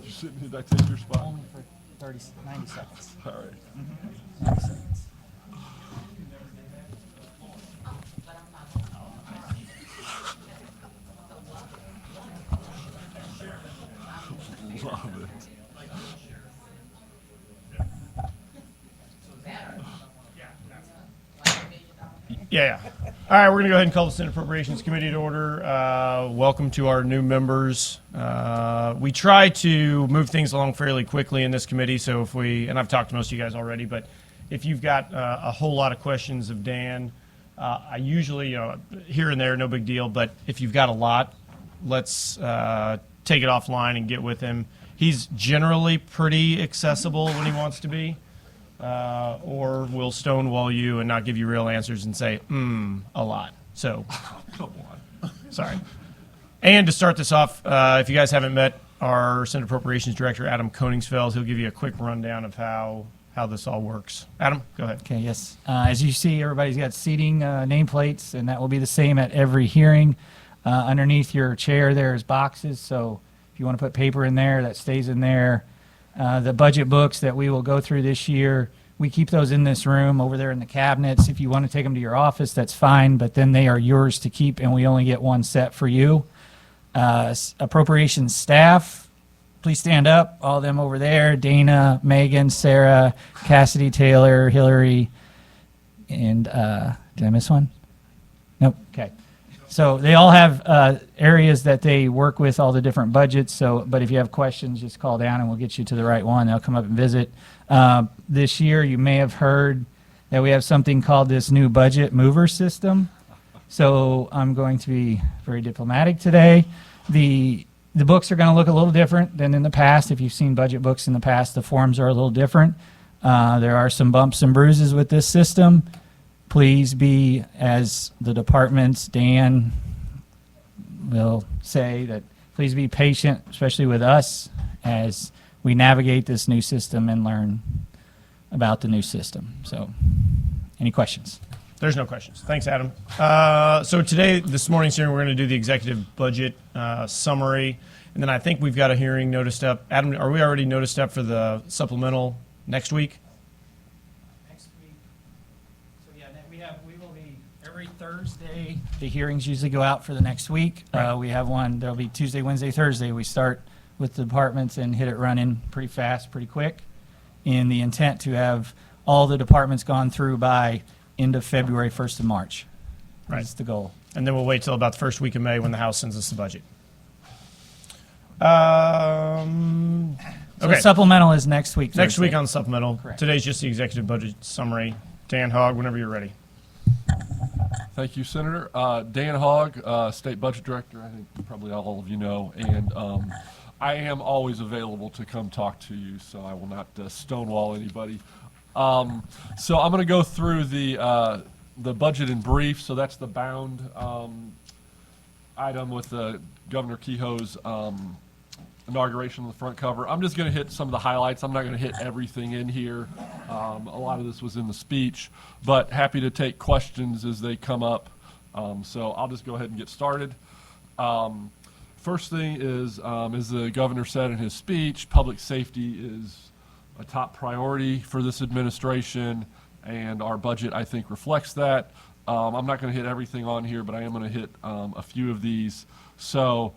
Did I take your spot? Only for 90 seconds. All right. 90 seconds. Love it. Yeah. All right, we're going to go ahead and call the Senate Appropriations Committee to order. Welcome to our new members. We try to move things along fairly quickly in this committee, so if we, and I've talked to most of you guys already, but if you've got a whole lot of questions of Dan, I usually, here and there, no big deal, but if you've got a lot, let's take it offline and get with him. He's generally pretty accessible when he wants to be. Or we'll stonewall you and not give you real answers and say, a lot. So, Come on. sorry. And to start this off, if you guys haven't met our Senate Appropriations Director, Adam Koningsfeld, he'll give you a quick rundown of how this all works. Adam, go ahead. Okay, yes. As you see, everybody's got seating nameplates, and that will be the same at every hearing. Underneath your chair there is boxes, so if you want to put paper in there, that stays in there. The budget books that we will go through this year, we keep those in this room over there in the cabinets. If you want to take them to your office, that's fine, but then they are yours to keep, and we only get one set for you. Appropriations staff, please stand up. All of them over there, Dana, Megan, Sarah, Cassidy, Taylor, Hillary, and did I miss one? Nope, okay. So they all have areas that they work with, all the different budgets. So, but if you have questions, just call down and we'll get you to the right one. They'll come up and visit. This year, you may have heard that we have something called this new budget mover system. So I'm going to be very diplomatic today. The books are going to look a little different than in the past. If you've seen budget books in the past, the forms are a little different. There are some bumps and bruises with this system. Please be, as the departments, Dan will say, that please be patient, especially with us, as we navigate this new system and learn about the new system. So, any questions? There's no questions. Thanks, Adam. So today, this morning's hearing, we're going to do the executive budget summary, and then I think we've got a hearing noticed up. Adam, are we already noticed up for the supplemental next week? Next week. So yeah, we will be every Thursday. The hearings usually go out for the next week. Right. We have one. There'll be Tuesday, Wednesday, Thursday. We start with the departments and hit it running pretty fast, pretty quick, in the intent to have all the departments gone through by end of February, 1st of March. Right. That's the goal. And then we'll wait till about the first week of May when the House sends us the budget. So Okay. supplemental is next week. Next Thursday. week on supplemental. Correct. Today's just the executive budget summary. Dan Hogg, whenever you're ready. Thank you, Senator. Dan Hogg, State Budget Director, I think probably all of you know, and I am always available to come talk to you, so I will not stonewall anybody. So I'm going to go through the budget in brief. So that's the bound item with Governor Kehoe's inauguration on the front cover. I'm just going to hit some of the highlights. I'm not going to hit everything in here. A lot of this was in the speech, but happy to take questions as they come up. So I'll just go ahead and get started. First thing is, as the governor said in his speech, public safety is a top priority for this administration, and our budget, I think, reflects that. I'm not going to hit everything on here, but I am going to hit a few of these. So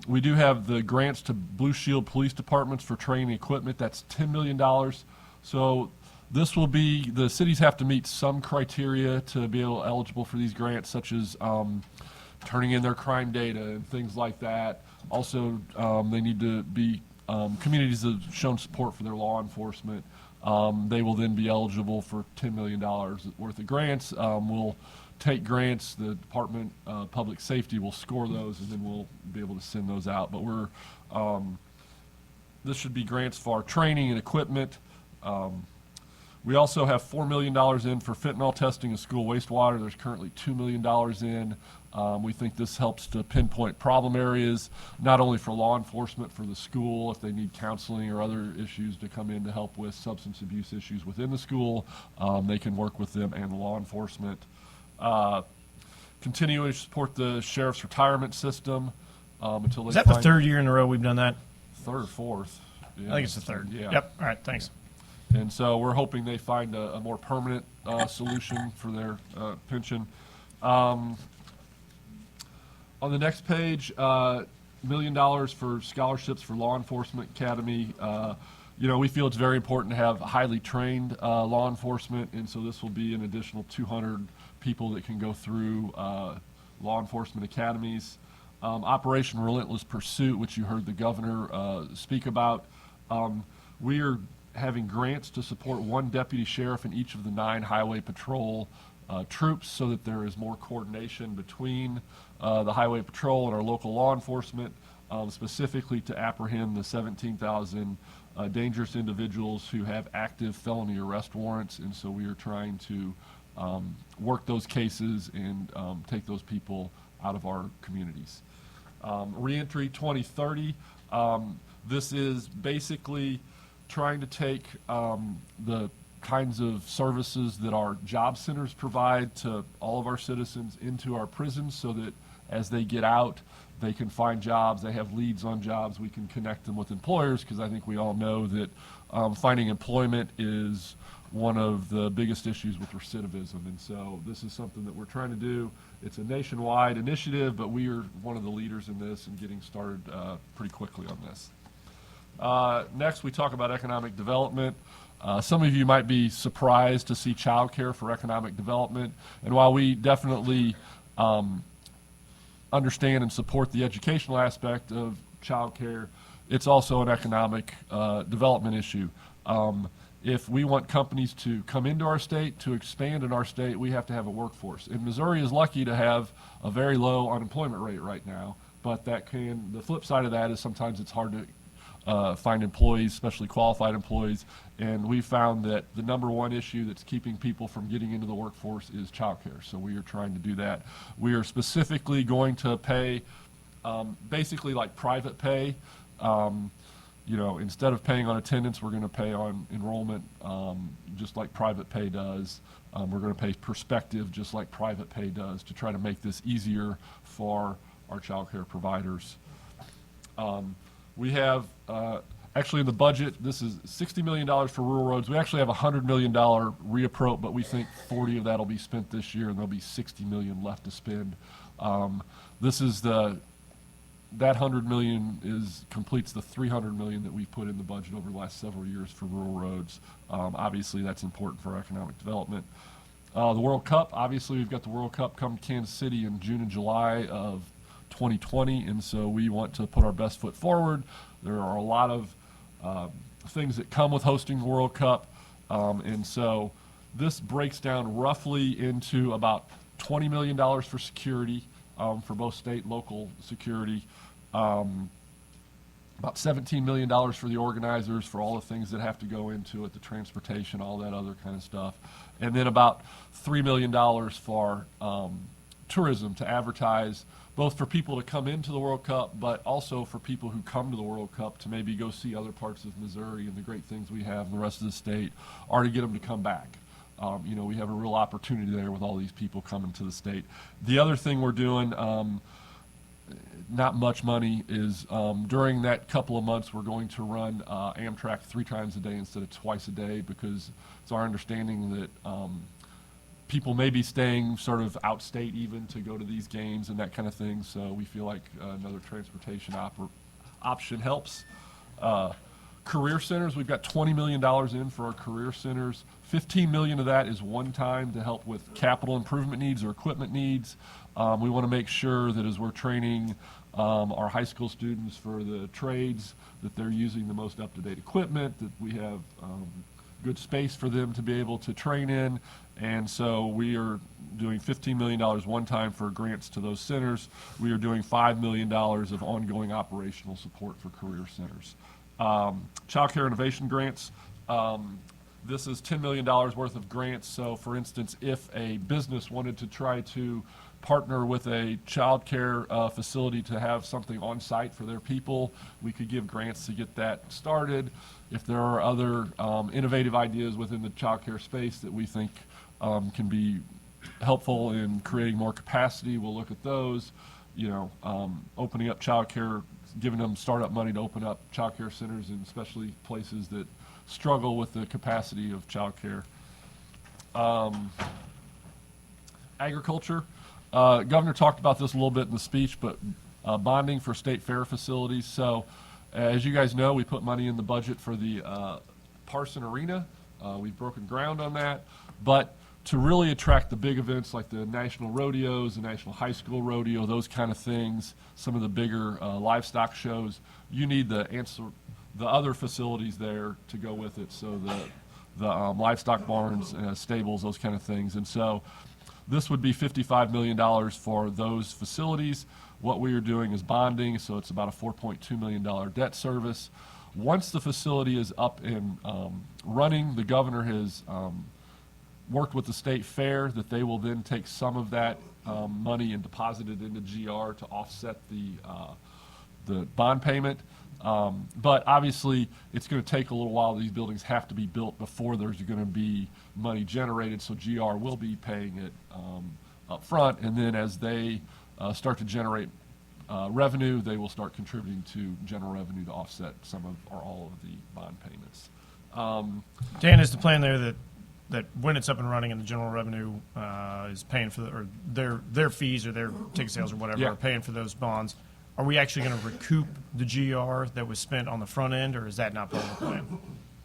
we do have the grants to Blue Shield police departments for training equipment. That's $10 million. So this will be, the cities have to meet some criteria to be eligible for these grants, such as turning in their crime data and things like that. Also, they need to be communities that have shown support for their law enforcement. They will then be eligible for $10 million worth of grants. We'll take grants. The Department of Public Safety will score those, and then we'll be able to send those out. But this should be grants for our training and equipment. We also have $4 million in for fentanyl testing in school wastewater. There's currently $2 million in. We think this helps to pinpoint problem areas, not only for law enforcement, for the school, if they need counseling or other issues to come in to help with substance abuse issues within the school. They can work with them and the law enforcement. Continuing to support the sheriff's retirement system until they Is that the third year in a row we've done that? third or fourth. Yeah. I think it's the third. Yeah. Yep. All right. Thanks. And so we're hoping they find a more permanent solution for their pension. On the next page, $1 million for scholarships for law enforcement academy. We feel it's very important to have highly trained law enforcement, and so this will be an additional 200 people that can go through law enforcement academies. Operation Relentless Pursuit, which you heard the governor speak about. We are having grants to support one deputy sheriff in each of the 9 highway patrol troops so that there is more coordination between the highway patrol and our local law enforcement, specifically to apprehend the 17,000 dangerous individuals who have active felony arrest warrants. And so we are trying to work those cases and take those people out of our communities. Reentry 2030, this is basically trying to take the kinds of services that our job centers provide to all of our citizens into our prisons so that as they get out, they can find jobs, they have leads on jobs, we can connect them with employers, because I think we all know that finding employment is one of the biggest issues with recidivism. And so this is something that we're trying to do. It's a nationwide initiative, but we are one of the leaders in this and getting started pretty quickly on this. Next, we talk about economic development. Some of you might be surprised to see childcare for economic development. And while we definitely understand and support the educational aspect of childcare, it's also an economic development issue. If we want companies to come into our state, to expand in our state, we have to have a workforce. And Missouri is lucky to have a very low unemployment rate right now, but the flip side of that is sometimes it's hard to find employees, especially qualified employees. And we found that the number one issue that's keeping people from getting into the workforce is childcare. So we are trying to do that. We are specifically going to pay basically like private pay. Instead of paying on attendance, we're going to pay on enrollment, just like private pay does. We're going to pay prospective, just like private pay does, to try to make this easier for our child care providers. We have, actually in the budget, this is $60 million for rural roads. We actually have a $100 million reappro, but we think 40 of that will be spent this year, and there'll be 60 million left to spend. That $100 million completes the $300 million that we've put in the budget over the last several years for rural roads. Obviously, that's important for economic development. The World Cup, obviously, we've got the World Cup come to Kansas City in June and July of 2020, and so we want to put our best foot forward. There are a lot of things that come with hosting the World Cup, and so this breaks down roughly into about $20 million for security, for both state and local security, about $17 million for the organizers, for all the things that have to go into it, the transportation, all that other kind of stuff, and then about $3 million for tourism to advertise, both for people to come into the World Cup, but also for people who come to the World Cup to maybe go see other parts of Missouri and the great things we have in the rest of the state, or to get them to come back. We have a real opportunity there with all these people coming to the state. The other thing we're doing, not much money, is during that couple of months we're going to run Amtrak 3 times a day instead of twice a day, because it's our understanding that people may be staying sort of outstate even to go to these games and that kind of thing, so we feel like another transportation option helps. Career centers, we've got $20 million in for our career centers. $15 million of that is one time to help with capital improvement needs or equipment needs. We want to make sure that as we're training our high school students for the trades, that they're using the most up-to-date equipment, that we have good space for them to be able to train in. And so we are doing $15 million one time for grants to those centers. We are doing $5 million of ongoing operational support for career centers. Child care innovation grants. This is $10 million worth of grants. So for instance, if a business wanted to try to partner with a child care facility to have something on site for their people, we could give grants to get that started. If there are other innovative ideas within the child care space that we think can be helpful in creating more capacity. We'll look at those. Opening up childcare, giving them startup money to open up childcare centers in especially places that struggle with the capacity of childcare. Agriculture. Governor talked about this a little bit in the speech, but bonding for state fair facilities. So, as you guys know, we put money in the budget for the Parson Arena. We've broken ground on that. But to really attract the big events like the national rodeos, the National High School Rodeo, those kind of things, some of the bigger livestock shows, you need the other facilities there to go with it. So the livestock barns, stables, those kind of things. And so this would be $55 million for those facilities. What we are doing is bonding, so it's about a $4.2 million debt service. Once the facility is up and running, the governor has worked with the state fair that they will then take some of that money and deposit it into GR to offset the bond payment. But obviously, it's going to take a little while. These buildings have to be built before there's going to be money generated, so GR will be paying it up front, and then as they start to generate revenue, they will start contributing to general revenue to offset some of or all of the bond payments. Dan, is the plan there that when it's up and running and the general revenue is paying for or their fees or their ticket sales or whatever Yeah. are paying for those bonds, are we actually going to recoup the GR that was spent on the front end, or is that not part of the plan?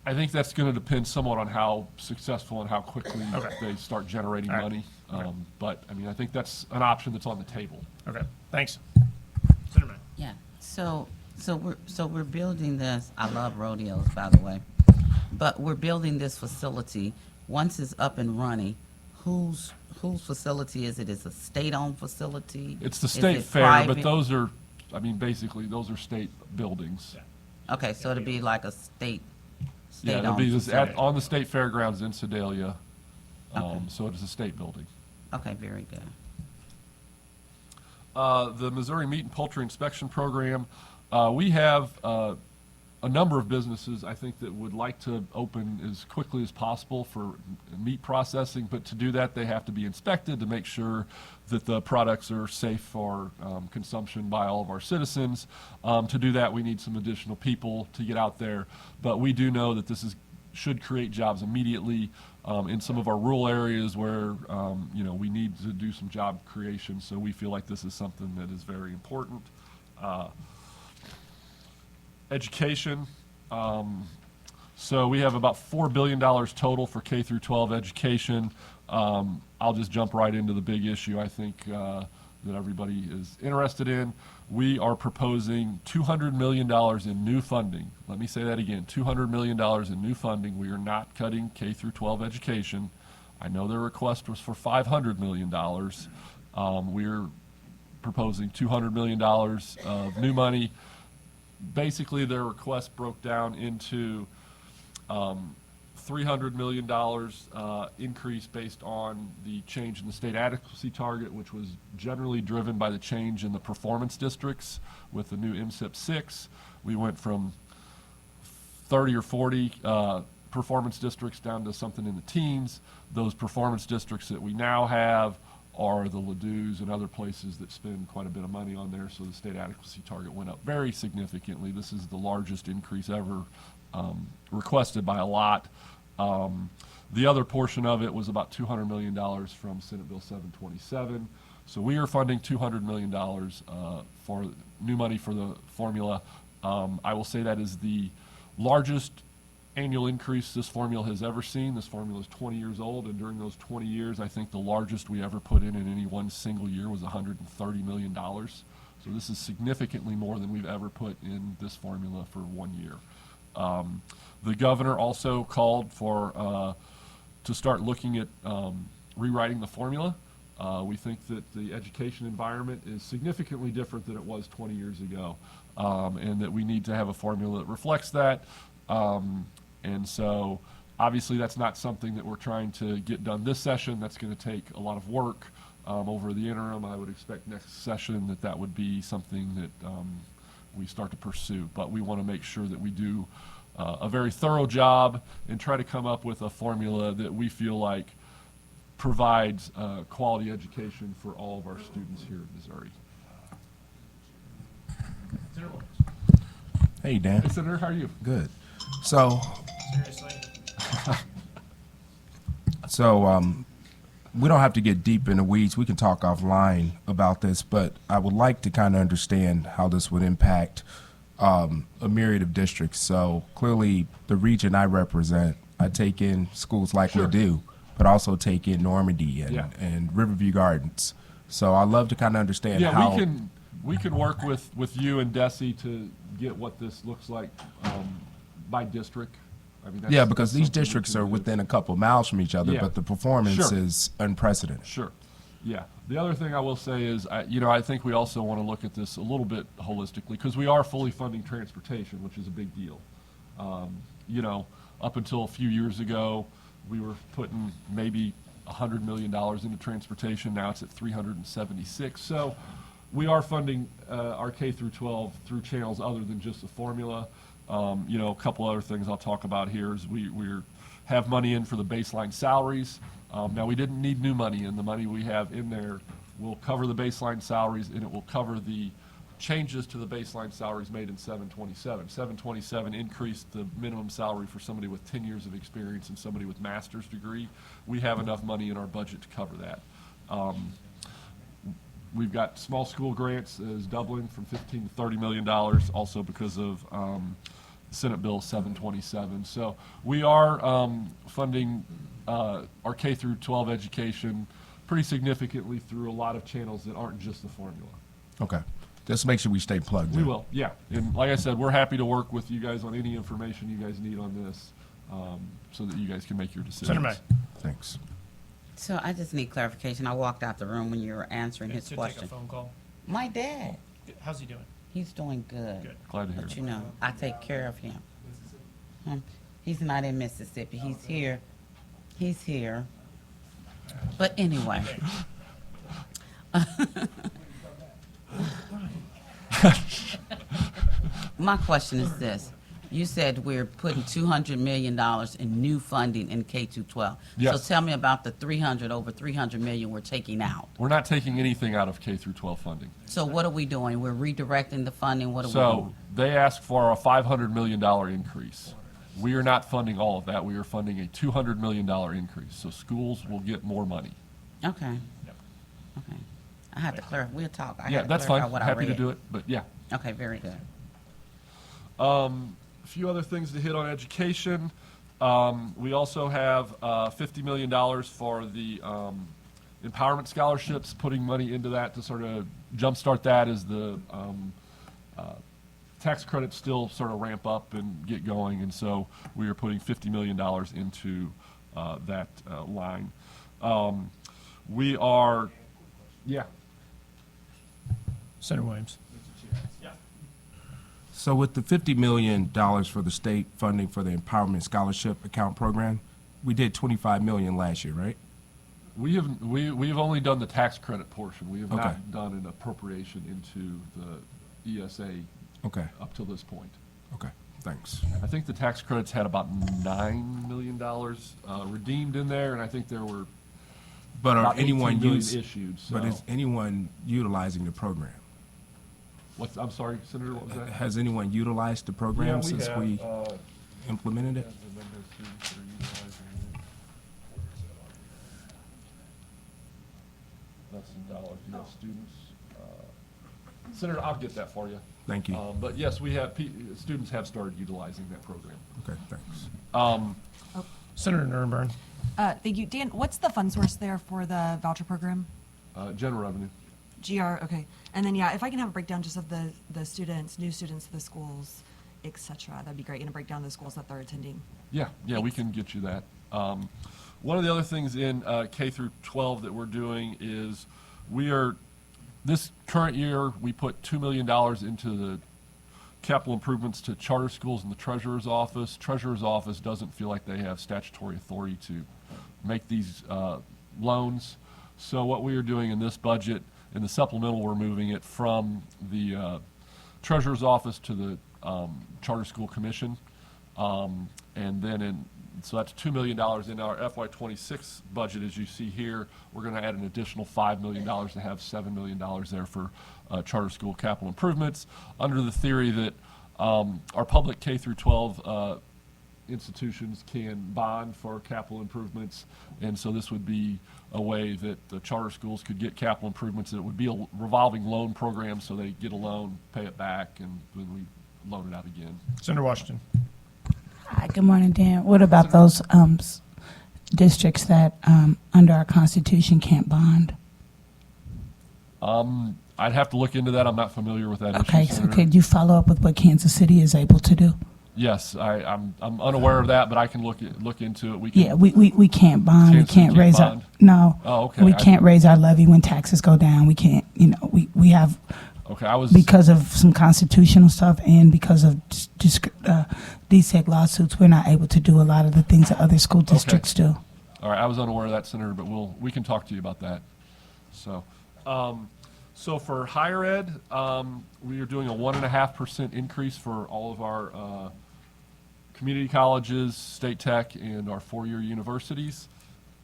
I think that's going to depend somewhat on how successful and how quickly Okay. they start generating All right. money. Okay. But I mean, I think that's an option that's on the table. Okay, thanks. Senator May. Yeah, so we're building this, I love rodeos, by the way, but we're building this facility. Once it's up and running, whose facility is it? Is it a state-owned facility? It's the Is state it fair, but private? those are, I mean, basically, those are state buildings. Okay, so it'll be like a Yeah, state-owned it'll be just facility. on the state fairgrounds in Sedalia. Okay. So it is a state building. Okay, very good. The Missouri Meat and Poultry Inspection Program, we have a number of businesses, I think, that would like to open as quickly as possible for meat processing, but to do that, they have to be inspected to make sure that the products are safe for consumption by all of our citizens. To do that, we need some additional people to get out there, but we do know that this should create jobs immediately in some of our rural areas where we need to do some job creation. So we feel like this is something that is very important. Education. So we have about $4 billion total for K through 12 education. I'll just jump right into the big issue I think that everybody is interested in. We are proposing $200 million in new funding. Let me say that again, $200 million in new funding. We are not cutting K through 12 education. I know their request was for $500 million. We're proposing $200 million of new money. Basically, their request broke down into $300 million increase based on the change in the state adequacy target, which was generally driven by the change in the performance districts with the new MSIP 6. We went from 30 or 40 performance districts down to something in the teens. Those performance districts that we now have are the Ladus and other places that spend quite a bit of money on there, so the state adequacy target went up very significantly. This is the largest increase ever requested by a lot. The other portion of it was about $200 million from Senate Bill 727. So we are funding $200 million for new money for the formula. I will say that is the largest annual increase this formula has ever seen. This formula is 20 years old, and during those 20 years, I think the largest we ever put in any one single year was $130 million. So this is significantly more than we've ever put in this formula for 1 year. The governor also called for to start looking at rewriting the formula. We think that the education environment is significantly different than it was 20 years ago, and that we need to have a formula that reflects that. And so obviously that's not something that we're trying to get done this session. That's going to take a lot of work over the interim. I would expect next session that would be something that we start to pursue. But we want to make sure that we do a very thorough job and try to come up with a formula that we feel like provides quality education for all of our students here in Missouri. Hey, Dan. Hey, Senator, how are you? Good. So, Seriously? we don't have to get deep in the weeds. We can talk offline about this, but I would like to kind of understand how this would impact a myriad of districts. So clearly, the region I represent, I take in schools like Sure. Ladue, but also take in Normandy and, Yeah. and Riverview Gardens. So I'd love to kind of understand Yeah, how. we can work with you and Desi to get what this looks like by district. I mean, Yeah, because that's these something we districts can are do. within a couple miles from each other, Yeah. but the performance Sure. is unprecedented. Sure. Yeah. The other thing I will say is, I think we also want to look at this a little bit holistically because we are fully funding transportation, which is a big deal. Up until a few years ago, we were putting maybe $100 million into transportation. Now it's at 376. So we are funding our K through 12 through channels other than just the formula. A couple other things I'll talk about here is we have money in for the baseline salaries. Now, we didn't need new money in. The money we have in there will cover the baseline salaries, and it will cover the changes to the baseline salaries made in 727. 727 increased the minimum salary for somebody with 10 years of experience and somebody with master's degree. We have enough money in our budget to cover that. We've got small school grants is doubling from $15 to $30 million, also because of Senate Bill 727. So we are funding our K through 12 education pretty significantly through a lot of channels that aren't just the formula. Okay. Just make sure we stay plugged in. We will, yeah. And like I said, we're happy to work with you guys on any information you guys need on this so that you guys can make your decisions. Senator May. Thanks. So I just need clarification. I walked out the room when you were answering his To take a question. phone call. My dad, How's he doing? he's doing good. Good. Glad to hear But it. you know, I take care of him. He's not in Mississippi. He's here. He's here. But anyway. My question is this. You said we're putting $200 million in new funding in K-12. Yes. So tell me about the over $300 million we're taking out. We're not taking anything out of K through 12 funding. So what are we doing? We're redirecting the funding. What are we So doing? they asked for a $500 million increase. We are not funding all of that. We are funding a $200 million increase. So schools will get more money. Okay. Okay. I have to clarify. We'll talk. I Yeah, have to that's clarify fine. what I Happy to read. do it, but yeah. Okay, very good. A few other things to hit on education. We also have $50 million for the empowerment scholarships, putting money into that to sort of jumpstart that as the tax credits still sort of ramp up and get going. And so we are putting $50 million into that line. We are, yeah. Senator Williams. So with the $50 million for the state funding for the Empowerment Scholarship Account Program, we did $25 million last year, right? We've only done the tax credit portion. We have Okay. not done an appropriation into the ESA Okay, up till this point. okay, thanks. I think the tax credits had about $9 million redeemed in there, and I think there were But are about 18 anyone million use, issued. So. but is anyone utilizing the program? I'm sorry, Senator, what was that? Has anyone utilized the program since we implemented it? That's in dollars. You have students. Senator, I'll get that for you. Thank you. But yes, we have students have started utilizing that program. Okay, thanks. Senator Nurnberg. Thank you. Dan, what's the fund source there for the voucher program? General revenue. GR, okay. And then, yeah, if I can have a breakdown just of the students, new students to the schools, et cetera, that'd be great. And a breakdown of the schools that they're attending. Yeah, we Thanks. can get you that. One of the other things in K through 12 that we're doing is this current year, we put $2 million into the capital improvements to charter schools in the treasurer's office. Treasurer's office doesn't feel like they have statutory authority to make these loans. So what we are doing in this budget, in the supplemental, we're moving it from the treasurer's office to the charter school commission. And then in So that's $2 million in our FY26 budget. As you see here, we're going to add an additional $5 million to have $7 million there for charter school capital improvements, under the theory that our public K through 12 institutions can bond for capital improvements, and so this would be a way that the charter schools could get capital improvements. It would be a revolving loan program, so they get a loan, pay it back, and then we loan it out again. Senator Washington. Hi, good morning, Dan. What about those districts that under our Constitution can't bond? I'd have to look into that. I'm not familiar with that Okay, issue, so Senator. could you follow up with what Kansas City is able to do? Yes, I'm unaware of that, but I can look into it. We can, Yeah, we can't bond. We Kansas City can't can't raise bond? our, no. Oh, okay. We can't raise our levy when taxes go down. We can't, we have, Okay, I was because of some constitutional stuff and because of DSEC lawsuits, we're not able to do a lot of the things that other school districts do. all right. I was unaware of that, Senator, but we can talk to you about that. So, so for higher ed, we are doing a 1.5% increase for all of our community colleges, state tech, and our four-year universities.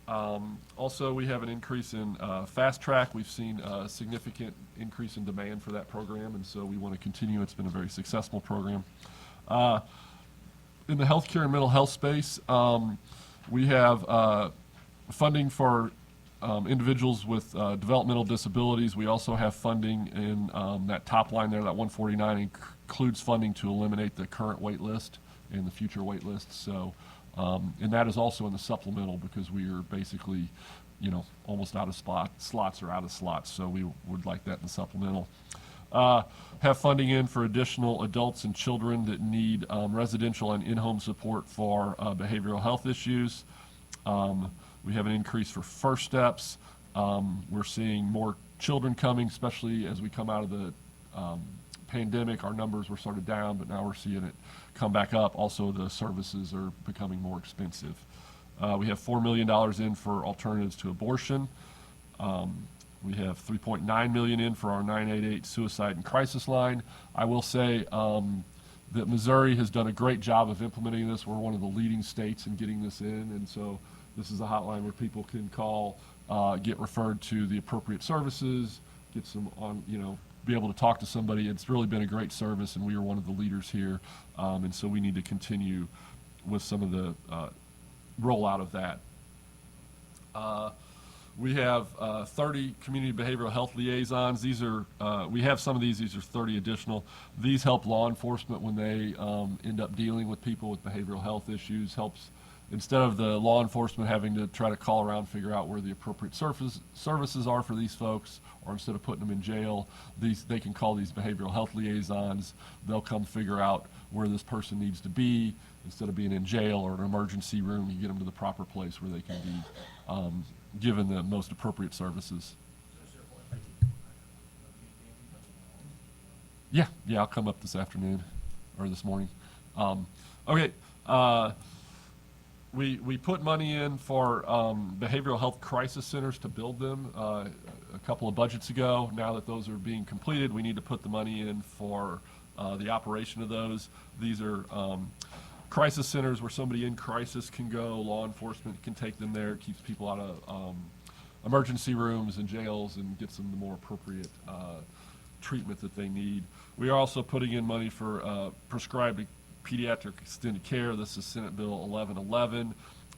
Also, we have an increase in Fast Track. We've seen a significant increase in demand for that program, and so we want to continue. It's been a very successful program. In the healthcare and mental health space, we have funding for individuals with developmental disabilities. We also have funding in that top line there, that 149 includes funding to eliminate the current wait list and the future wait list. So, and that is also in the supplemental because we are basically, almost out of slots or out of slots. So we would like that in the supplemental. Have funding in for additional adults and children that need residential and in-home support for behavioral health issues. We have an increase for First Steps. We're seeing more children coming, especially as we come out of the pandemic. Our numbers were sort of down, but now we're seeing it come back up. Also, the services are becoming more expensive. We have $4 million in for alternatives to abortion. We have $3.9 million in for our 988 suicide and crisis line. I will say that Missouri has done a great job of implementing this. We're one of the leading states in getting this in, and so this is a hotline where people can call, get referred to the appropriate services, get some on, be able to talk to somebody. It's really been a great service, and we are one of the leaders here, and so we need to continue with some of the rollout of that. We have 30 community behavioral health liaisons. These are, we have some of these are 30 additional. These help law enforcement when they end up dealing with people with behavioral health issues, helps, instead of the law enforcement having to try to call around, figure out where the appropriate services are for these folks, or instead of putting them in jail, they can call these behavioral health liaisons. They'll come figure out where this person needs to be. Instead of being in jail or an emergency room, you get them to the proper place where they can be given the most appropriate services. Yeah, I'll come up this afternoon or this morning. Okay, we put money in for behavioral health crisis centers to build them a couple of budgets ago. Now that those are being completed, we need to put the money in for the operation of those. These are crisis centers where somebody in crisis can go. Law enforcement can take them there. It keeps people out of emergency rooms and jails and gets them the more appropriate treatment that they need. We are also putting in money for prescribed pediatric extended care. This is Senate Bill 1111.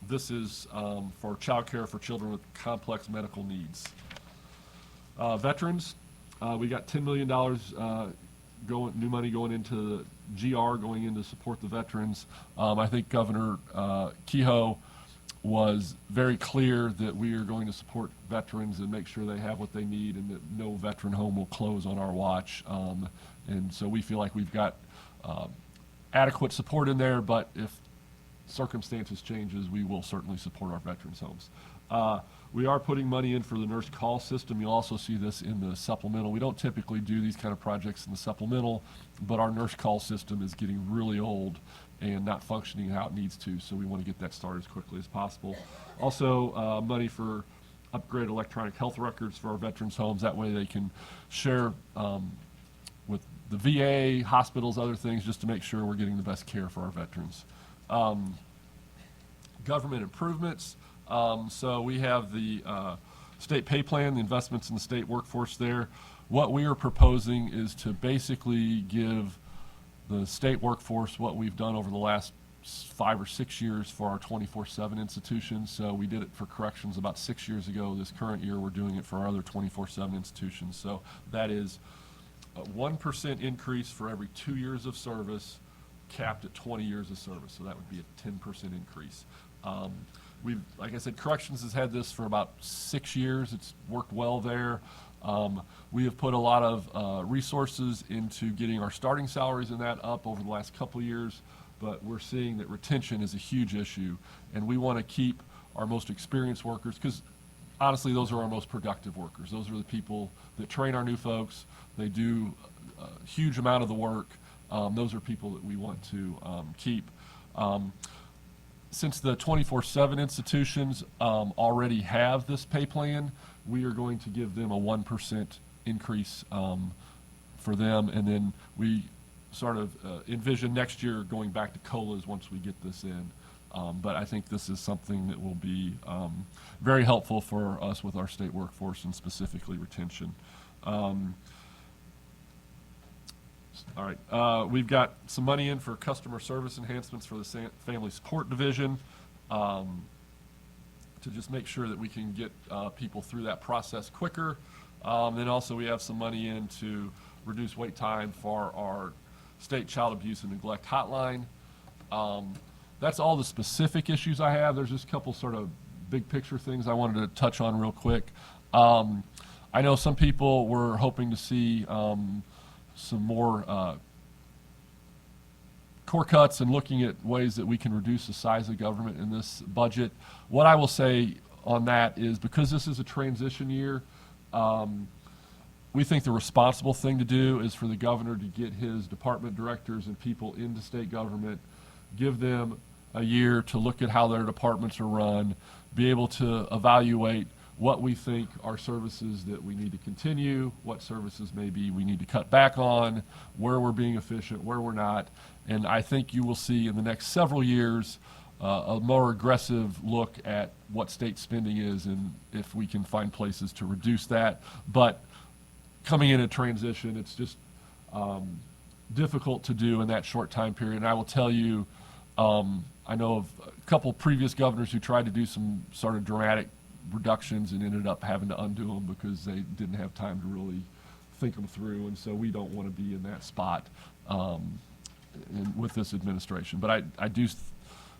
This is for child care for children with complex medical needs. Veterans, we got $10 million new money going into the GR, going in to support the veterans. I think Governor Kehoe was very clear that we are going to support veterans and make sure they have what they need and that no veteran home will close on our watch. And so we feel like we've got adequate support in there, but if circumstances changes, we will certainly support our veterans homes. We are putting money in for the nurse call system. You'll also see this in the supplemental. We don't typically do these kind of projects in the supplemental, but our nurse call system is getting really old and not functioning how it needs to, so we want to get that started as quickly as possible. Also, money for upgrade electronic health records for our veterans homes. That way they can share with the VA, hospitals, other things, just to make sure we're getting the best care for our veterans. government improvements. So we have the state pay plan, the investments in the state workforce there. What we are proposing is to basically give the state workforce what we've done over the last 5 or 6 years for our 24/7 institutions. So we did it for corrections about 6 years ago. This current year, we're doing it for our other 24/7 institutions. So that is a 1% increase for every 2 years of service, capped at 20 years of service. So that would be a 10% increase. We've, like I said, corrections has had this for about 6 years. It's worked well there. We have put a lot of resources into getting our starting salaries in that up over the last couple of years, but we're seeing that retention is a huge issue, and we want to keep our most experienced workers, because honestly, those are our most productive workers. Those are the people that train our new folks. They do a huge amount of the work. Those are people that we want to keep. Since the 24/7 institutions already have this pay plan, we are going to give them a 1% increase for them, and then we sort of envision next year going back to COLAs once we get this in. But I think this is something that will be very helpful for us with our state workforce and specifically retention. All right, we've got some money in for customer service enhancements for the Family Support Division to just make sure that we can get people through that process quicker. Then also we have some money in to reduce wait time for our state child abuse and neglect hotline. That's all the specific issues I have. There's just a couple sort of big picture things I wanted to touch on real quick. I know some people were hoping to see some more core cuts and looking at ways that we can reduce the size of government in this budget. What I will say on that is, because this is a transition year, we think the responsible thing to do is for the governor to get his department directors and people into state government, give them a year to look at how their departments are run, be able to evaluate what we think are services that we need to continue, what services maybe we need to cut back on, where we're being efficient, where we're not. And I think you will see in the next several years a more aggressive look at what state spending is and if we can find places to reduce that. But coming in a transition, it's just difficult to do in that short time period. And I will tell you, I know of a couple previous governors who tried to do some sort of dramatic reductions and ended up having to undo them because they didn't have time to really think them through. And so we don't want to be in that spot with this administration. But I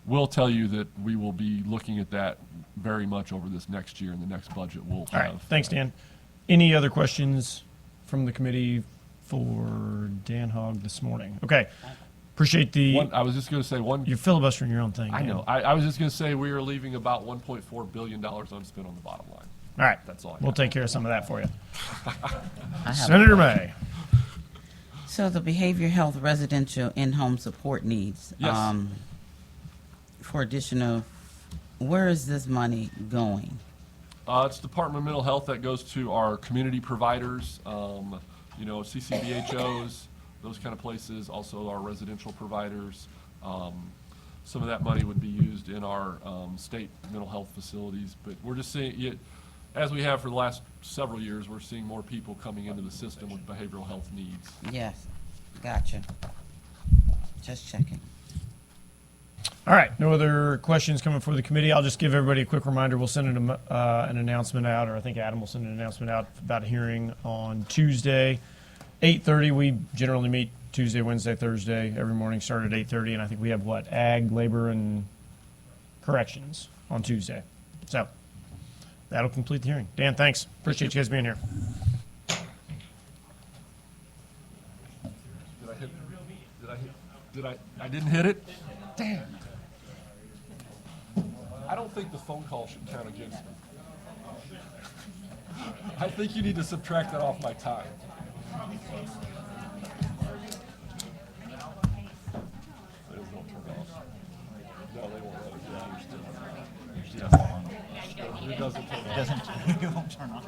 will tell you that we will be looking at that very much over this next year, and the next budget we'll have. All right, thanks, Dan. Any other questions from the committee for Dan Hogg this morning? Okay, appreciate the. I was just going to say one. You're filibustering your own thing. I Dan. know. I was just going to say we are leaving about $1.4 billion unspent on the bottom line. All right, That's all I we'll got. take care of some of that for you. I have Senator May. So the behavior health residential in-home support needs. Yes. For additional, where is this money going? It's Department of Mental Health that goes to our community providers, CCBHOs, those kind of places, also our residential providers. Some of that money would be used in our state mental health facilities, but we're just seeing it, as we have for the last several years, we're seeing more people coming into the system with behavioral health needs. Yes, gotcha. Just checking. All right, no other questions coming for the committee. I'll just give everybody a quick reminder. We'll send an announcement out, or I think Adam will send an announcement out about a hearing on Tuesday, 8:30. We generally meet Tuesday, Wednesday, Thursday, every morning, start at 8:30, and I think we have, ag, labor, and corrections on Tuesday. So that'll complete the hearing. Dan, thanks. Appreciate you guys being here. I didn't hit it? Damn. I don't think the phone call should count against me. I think you need to subtract that off my time. They won't turn off. No, they won't let it go. It doesn't turn off. It won't turn on.